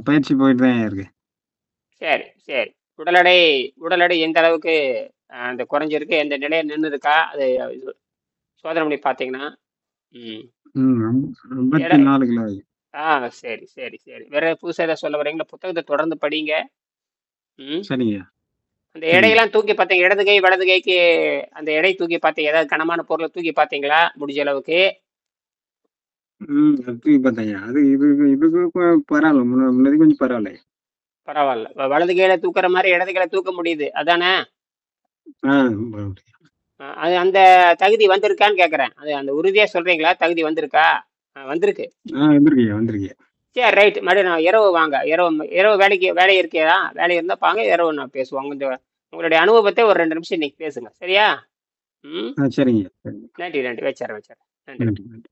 பயிற்சி போயிட்டு தான் இருக்கேன். சரி, சரி. உடல் எடை உடல் எடை எந்த அளவுக்கு அந்த குறைஞ்சிருக்கு, எந்த நிலையில நின்னு இருக்கா? அது இது சோதனை பண்ணி பார்த்தீங்கன்னா, ம். ம். எடை 54 கிலோ ஆகுது. ஆ சரி, சரி, சரி. வேற புதுசா ஏதாவது சொல்ல வர்றீங்களா? புத்தகத்த தொடர்ந்து படிங்க. ம். சரிங்க, அந்த சரிங்க. எடையெல்லாம் தூக்கி பார்த்தீங்க. இடது கை, வலது கைக்கு அந்த எடை தூக்கி பார்த்தீங்க. ஏதாவது கனமான பொருள தூக்கி பார்த்தீங்களா? முடிஞ்ச அளவுக்கு. அது தூக்கி பார்த்தேங்க. அது இதுக்கு பரவால்ல. முன்னாடி கொஞ்சம் பரவால்ல. பரவால்ல. வலது கையில தூக்குற மாரி இடது கையில தூக்க முடியுது. அதானே? ஆ பரவால்ல. அது அந்த தகுதி வந்திருக்கான்னு கேட்குறேன். அது அந்த உறுதியா சொல்றீங்களா? தகுதி வந்திருக்கா? வந்திருக்கு. வந்திருக்கீங்க, வந்திருக்கீங்க. சரி ரைட். மறுபடியும் நான் இரவு வாங்க. இரவு இரவு வேலை இருக்கையா? வேலை இருந்தா வாங்க. இரவு நான் பேசுவோம். உங்களுடைய அனுபவத்த ஒரு 2 நிமிஷம் இன்னைக்கு பேசுங்க. சரியா? ம். சரிங்க, சரிங்க. நன்றி, நன்றி. வச்சுர்றேன், வச்சுர்றேன். நன்றி. நன்றி, நன்றி.